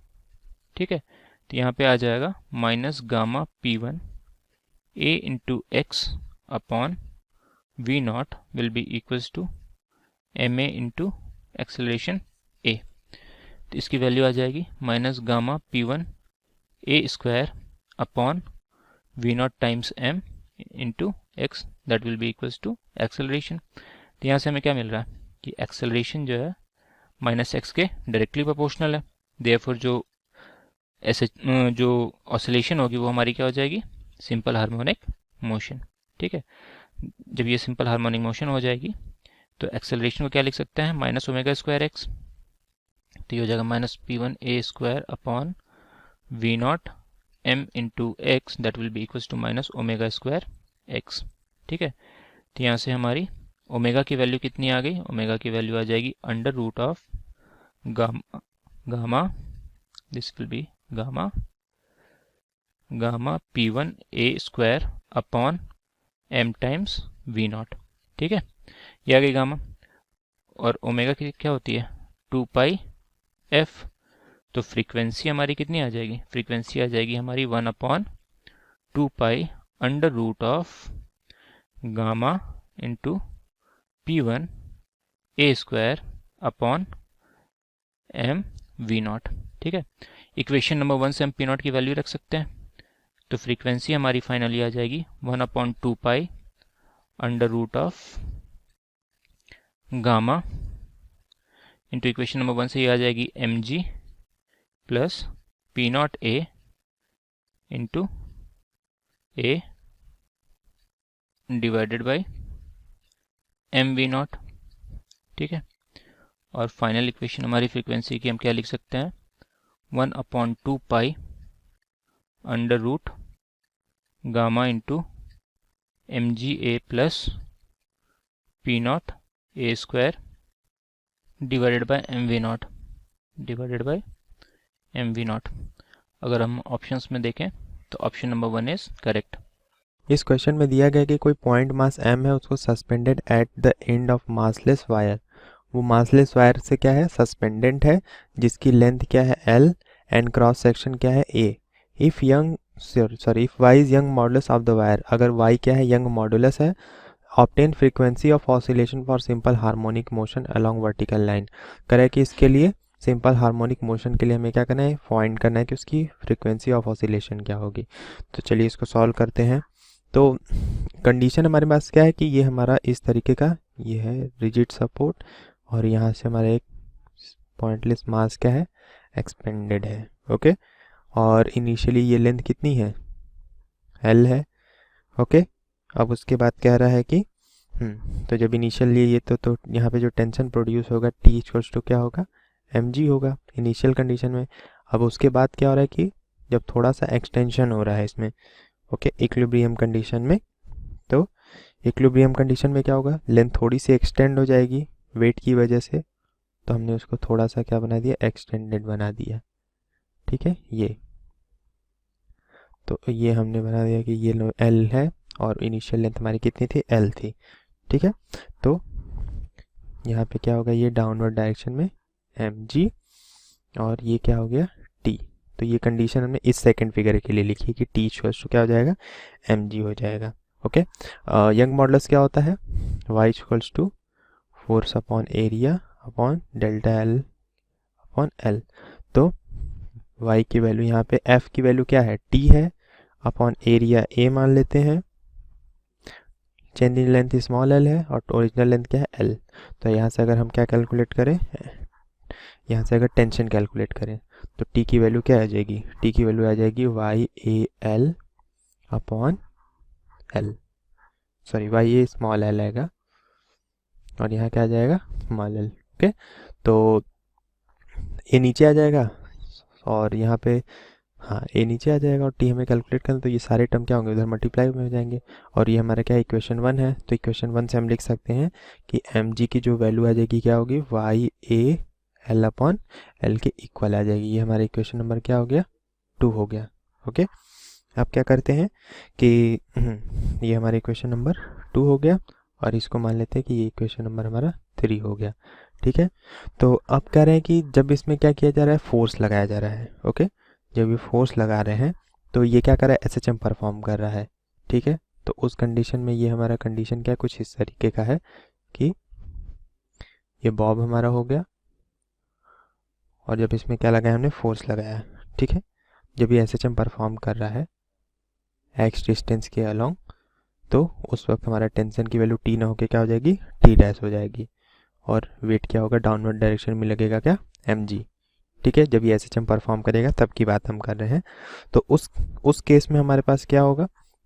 ठीक है, तो यहाँ पे आ जाएगा minus gamma P1 a into x upon V0 will be equals to ma into acceleration a। तो इसकी वैल्यू आ जाएगी minus gamma P1 a square upon V0 times m into x, that will be equals to acceleration. तो यहाँ से हमें क्या मिल रहा है कि एक्सेलरेशन जो है माइनस एक्स के डायरेक्टली प्रोपोर्शनल है, देयरफॉर जो ऐसे जो ऑसिलेशन होगी वो हमारी क्या हो जाएगी, सिंपल हार्मोनिक मोशन। ठीक है, जब ये सिंपल हार्मोनिक मोशन हो जाएगी तो एक्सेलरेशन को क्या लिख सकते हैं, माइनस ओमेगा स्क्वायर एक्स, तो ये हो जाएगा minus P1 a square upon V0 m into x, that will be equals to minus omega square x. ठीक है, तो यहाँ से हमारी ओमेगा की वैल्यू कितनी आ गई, ओमेगा की वैल्यू आ जाएगी under root of gamma this will be gamma P1 a square upon m times V0। ठीक है, ये आ गई गामा, और ओमेगा की क्या होती है 2 पाई f, तो फ्रीक्वेंसी हमारी कितनी आ जाएगी, फ्रीक्वेंसी आ जाएगी हमारी 1 upon 2 pi under root of gamma into P1 a square upon m V0। ठीक है, इक्वेशन नंबर 1 से हम P0 की वैल्यू रख सकते हैं, तो फ्रीक्वेंसी हमारी फाइनली आ जाएगी 1 upon 2 pi under root of gamma into equation number 1 से ये आ जाएगी mg plus P0 a into a divided by mv0। ठीक है, और फाइनल इक्वेशन हमारी फ्रीक्वेंसी की हम क्या लिख सकते हैं, 1 upon 2 pi under root gamma into mga plus P0 a square divided by mv0। अगर हम ऑप्शंस में देखें तो ऑप्शन नंबर 1 इज करेक्ट। इस क्वेश्चन में दिया गया कि कोई पॉइंट मास m है, उसको suspended at the end of massless wire. वो मासलेस वायर से क्या है, सस्पेंडेड है, जिसकी लेंथ क्या है l एंड क्रॉस सेक्शन क्या है a। If y is young modulus of the wire, अगर y क्या है, यंग मॉडुलस है, obtain frequency of oscillation for simple harmonic motion along vertical line. करें कि इसके लिए सिंपल हार्मोनिक मोशन के लिए हमें क्या करना है, फाइंड करना है कि उसकी फ्रीक्वेंसी ऑफ ऑसिलेशन क्या होगी। तो चलिए इसको सॉल्व करते हैं। तो कंडीशन हमारे पास क्या है कि ये हमारा इस तरीके का ये है रिजिड सपोर्ट, और यहाँ से हमारा एक पॉइंटलेस मास क्या है, एक्सपेंडेड है। ओके, और इनिशियली ये लेंथ कितनी है, L है। ओके, अब उसके बाद कह रहा है कि तो जब इनिशियल ये तो यहाँ पे जो टेंशन प्रोड्यूस होगा T इक्वल्स टू क्या होगा, mg होगा इनिशियल कंडीशन में। अब उसके बाद क्या हो रहा है कि जब थोड़ा सा एक्सटेंशन हो रहा है इसमें, ओके, इक्विलिब्रियम कंडीशन में, तो इक्विलिब्रियम कंडीशन में क्या होगा, लेंथ थोड़ी सी एक्सटेंड हो जाएगी वेट की वजह से, तो हमने उसको थोड़ा सा क्या बना दिया, एक्सटेंडेड बना दिया। ठीक है, ये तो ये हमने बना दिया कि ये L है और इनिशियल लेंथ हमारी कितनी थी, L थी। ठीक है, तो यहाँ पे क्या होगा, ये डाउनवर्ड डायरेक्शन में mg, और ये क्या हो गया T। तो ये कंडीशन हमने इस सेकंड फिगर के लिए लिखी कि T इक्वल्स टू क्या हो जाएगा, mg हो जाएगा। ओके, यंग मॉडुलस क्या होता है, y equals to force upon area upon delta L upon L। तो y की वैल्यू यहाँ पे, f की वैल्यू क्या है, T है, अपॉन एरिया a मान लेते हैं, change in length small l है, और ओरिजिनल लेंथ क्या है, L। तो यहाँ से अगर हम क्या कैलकुलेट करें, यहाँ से अगर टेंशन कैलकुलेट करें तो T की वैल्यू क्या आ जाएगी, T की वैल्यू आ जाएगी YAL upon L, sorry YA small l आएगा और यहाँ क्या आ जाएगा स्मॉल एल। ओके, तो ए नीचे आ जाएगा और यहाँ पे हाँ ए नीचे आ जाएगा और टी हमें कैलकुलेट करना, तो ये सारे टर्म क्या होंगे उधर मल्टीप्लाई में हो जाएंगे। और ये हमारा क्या इक्वेशन 1 है, तो इक्वेशन 1 से हम लिख सकते हैं कि एम जी की जो वैल्यू आ जाएगी क्या होगी, Y A L upon L के इक्वल आ जाएगी। ये हमारा इक्वेशन नंबर क्या हो गया 2 हो गया। ओके, अब क्या करते हैं कि ये हमारा इक्वेशन नंबर 2 हो गया और इसको मान लेते हैं कि ये इक्वेशन नंबर हमारा 3 हो गया। ठीक है, तो अब कह रहे हैं कि जब इसमें क्या किया जा रहा है, फोर्स लगाया जा रहा है। ओके, जब ये फोर्स लगा रहे हैं तो ये क्या कर रहा है, SHM परफॉर्म कर रहा है। ठीक है, तो उस कंडीशन में ये हमारा कंडीशन क्या कुछ इस तरीके का है कि ये बॉब हमारा हो गया और जब इसमें क्या लगाया हमने, फोर्स लगाया। ठीक है, जब ये SHM परफॉर्म कर रहा है x डिस्टेंस के अलोंग, तो उस वक्त हमारा टेंशन की वैल्यू T ना होके क्या हो जाएगी, T डैश हो जाएगी और वेट क्या होगा, डाउनवर्ड डायरेक्शन में लगेगा क्या, mg। ठीक है, जब ये SHM परफॉर्म करेगा तब की बात हम कर रहे हैं। तो उस केस में हमारे पास क्या होगा,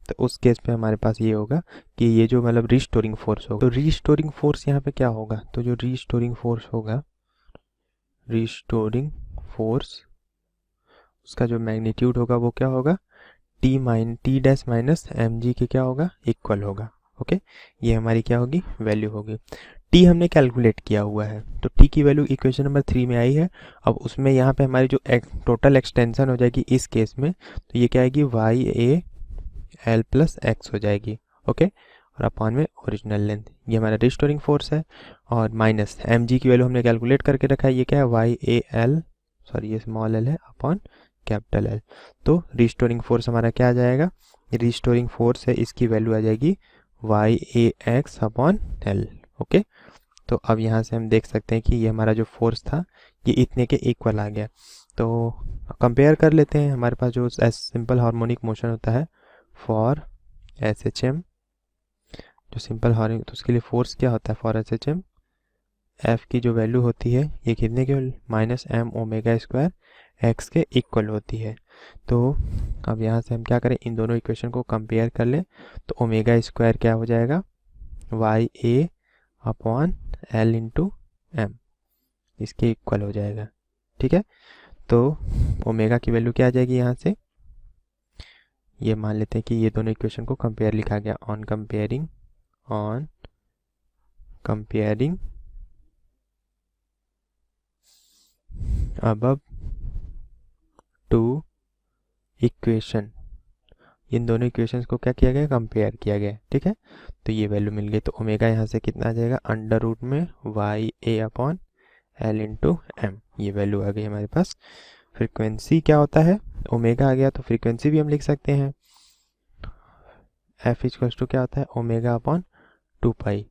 तो उस केस में हमारे पास ये होगा कि ये जो मतलब रीस्टोरिंग फोर्स होगा, तो रीस्टोरिंग फोर्स यहाँ पे क्या होगा, तो जो रीस्टोरिंग फोर्स होगा, रीस्टोरिंग फोर्स उसका जो मैग्नीट्यूड होगा वो क्या होगा, T dash minus M G के क्या होगा, इक्वल होगा। ओके, ये हमारी क्या होगी, वैल्यू होगी। टी हमने कैलकुलेट किया हुआ है, तो टी की वैल्यू इक्वेशन नंबर 3 में आई है। अब उसमें यहाँ पे हमारी जो टोटल एक्सटेंशन हो जाएगी इस केस में, तो ये क्या आएगी, Y A L plus X हो जाएगी। ओके, और अपॉन में ओरिजिनल लेंथ, ये हमारा रिस्टोरिंग फोर्स है। और माइनस एम जी की वैल्यू हमने कैलकुलेट करके रखा है, ये क्या है, वाई ए एल, सॉरी ये स्मॉल एल है, अपॉन कैपिटल एल। तो रिस्टोरिंग फोर्स हमारा क्या आ जाएगा, रिस्टोरिंग फोर्स है, इसकी वैल्यू आ जाएगी वाई ए एक्स अपॉन एल। ओके, तो अब यहाँ से हम देख सकते हैं कि ये हमारा जो फोर्स था ये इतने के इक्वल आ गया। तो कंपेयर कर लेते हैं, हमारे पास जो सिंपल हार्मोनिक मोशन होता है फॉर SHM, जो सिंपल हार्मोनिक, तो उसके लिए फोर्स क्या होता है फॉर SHM, एफ की जो वैल्यू होती है ये कितने के, minus M omega square X के इक्वल होती है। तो अब यहाँ से हम क्या करें, इन दोनों इक्वेशन को कंपेयर कर लें, तो ओमेगा स्क्वायर क्या हो जाएगा, Y A upon L into M, इसके इक्वल हो जाएगा। ठीक है, तो ओमेगा की वैल्यू क्या आ जाएगी, यहाँ से ये मान लेते हैं कि ये दोनों इक्वेशन को कंपेयर लिखा गया, on comparing above two equation, इन दोनों इक्वेशंस को क्या किया गया, कंपेयर किया गया। ठीक है, तो ये वैल्यू मिल गई, तो ओमेगा यहाँ से कितना आ जाएगा, अंडर रूट में Y A upon L into M, ये वैल्यू आ गई हमारे पास। फ्रीक्वेंसी क्या होता है, ओमेगा आ गया, तो फ्रीक्वेंसी भी हम लिख सकते हैं, एफ इक्वल्स टू क्या होता है, ओमेगा अपॉन 2 पाई,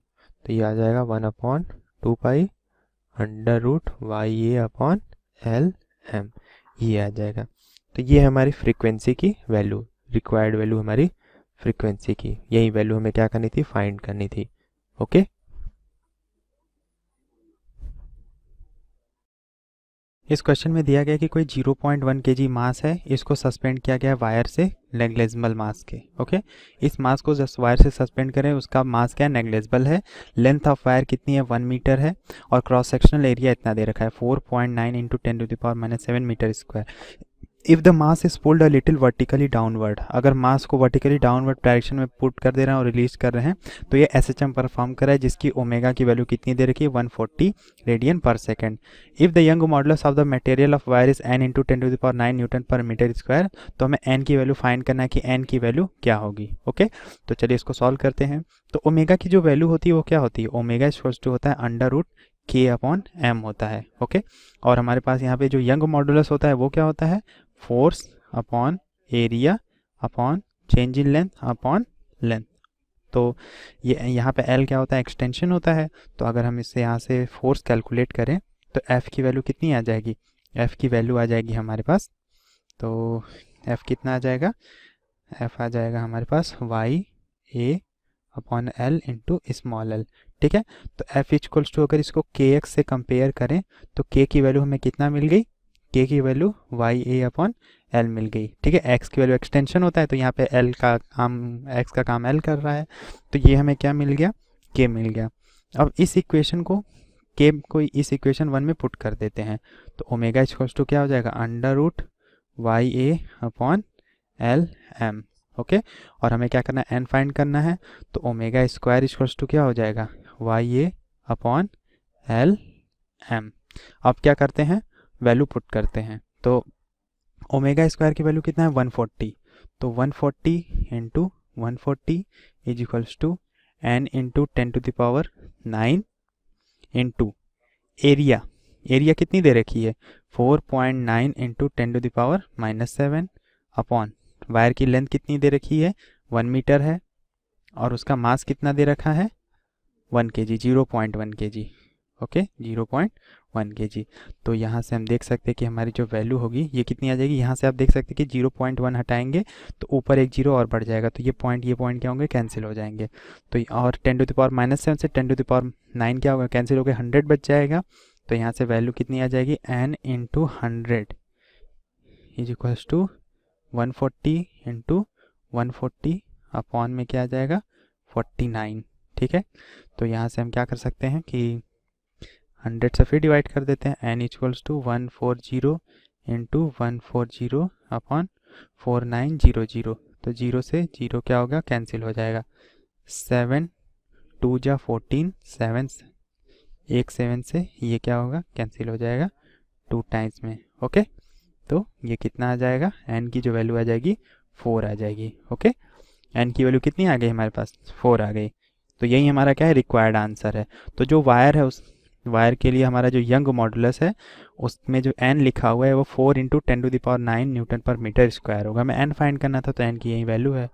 तो ये आ जाएगा 1 upon 2 pi under root Y A upon L M, ये आ जाएगा। तो ये हमारी फ्रीक्वेंसी की वैल्यू, रिक्वायर्ड वैल्यू हमारी फ्रीक्वेंसी की, यही वैल्यू हमें क्या करनी थी, फाइंड करनी थी। ओके, इस क्वेश्चन में दिया गया कि कोई 0.1 kg मास है, इसको सस्पेंड किया गया वायर से नेग्लेजिबल मास के। ओके, इस मास को जस्ट वायर से सस्पेंड करें, उसका मास क्या है, नेग्लेजिबल है। लेंथ ऑफ वायर कितनी है, 1 मीटर है और क्रॉस सेक्शनल एरिया इतना दे रखा है 4.9 इंटू 10⁻⁻7 metre square. If the mass is pulled a little vertically downward, अगर मास को वर्टिकली डाउनवर्ड डायरेक्शन में पुट कर दे रहे हैं और रिलीज कर रहे हैं, तो ये SHM परफॉर्म कर रहा है, जिसकी ओमेगा की वैल्यू कितनी दे रखी है, 140 रेडियन पर second. If the young modulus of the material of wire is n into 10⁻9 Newton पर मीटर स्क्वायर, तो हमें n की वैल्यू फाइंड करना है कि n की वैल्यू क्या होगी। ओके, तो चलिए इसको सॉल्व करते हैं। तो ओमेगा की जो वैल्यू होती है वो क्या होती है, ओमेगा इक्वल्स टू होता है under root k upon m होता है। ओके, और हमारे पास यहाँ पे जो यंग मॉडुलस होता है वो क्या होता है, force upon area upon change in length upon length. तो ये यहाँ पे L क्या होता है, एक्सटेंशन होता है। तो अगर हम इससे यहाँ से फोर्स कैलकुलेट करें तो F की वैल्यू कितनी आ जाएगी, F की वैल्यू आ जाएगी हमारे पास, तो F कितना आ जाएगा, F आ जाएगा हमारे पास Y A upon L into small L. ठीक है, तो F इक्वल्स टू अगर इसको KX से कंपेयर करें तो K की वैल्यू हमें कितना मिल गई, K की value Y A upon L मिल गई। ठीक है, X की वैल्यू एक्सटेंशन होता है, तो यहाँ पे L का काम, X का काम L कर रहा है, तो ये हमें क्या मिल गया, K मिल गया। अब इस इक्वेशन को इस इक्वेशन 1 में पुट कर देते हैं, तो ओमेगा इक्वल्स टू क्या हो जाएगा, under root Y A upon L M. Okay, और हमें क्या करना है, एन फाइंड करना है, तो ओमेगा स्क्वायर इक्वल्स टू क्या हो जाएगा, Y A upon L M. अब क्या करते हैं, वैल्यू पुट करते हैं, तो ओमेगा स्क्वायर की वैल्यू कितना है 140, तो 140 into 140 is equals to n into 10 to the power 9 into area कितनी दे रखी है 4.9 into 10 to the power -7 upon wire की लेंथ कितनी दे रखी है 1 मीटर है, और उसका मास कितना दे रखा है 1 kg, 0.1 kg। Okay, 0.1 kg। तो यहाँ से हम देख सकते हैं कि हमारी जो वैल्यू होगी ये कितनी आ जाएगी, यहाँ से आप देख सकते हैं कि 0.1 हटाएंगे तो ऊपर एक जीरो और बढ़ जाएगा, तो ये पॉइंट क्या होंगे, कैंसिल हो जाएंगे। तो और 10 टू द पावर -7 से 10 टू द पावर 9 क्या होगा, कैंसिल हो गया, 100 बच जाएगा। तो यहाँ से वैल्यू कितनी आ जाएगी, n into 100 is equals to 140 into 140 upon में क्या आ जाएगा 49। ठीक है, तो यहाँ से हम क्या कर सकते हैं कि 100 से फिर डिवाइड कर देते हैं, n equals to 140 into 140 upon 4900, तो 0 से 0 क्या होगा, कैंसिल हो जाएगा। 7 2 जा 14, 7 एक 7 से ये क्या होगा, कैंसिल हो जाएगा 2 टाइम्स में। ओके, तो ये कितना आ जाएगा, n की जो वैल्यू आ जाएगी 4 आ जाएगी। ओके, n की वैल्यू कितनी आ गई हमारे पास, 4 आ गई। तो यही हमारा क्या है, रिक्वायर्ड आंसर है। तो जो वायर है उस वायर के लिए हमारा जो यंग मॉडुलस है उसमें जो n लिखा हुआ है वो 4 into 10 to the power 9 newton पर मीटर स्क्वायर होगा। हमें n फाइंड करना था, तो n की यही वैल्यू है।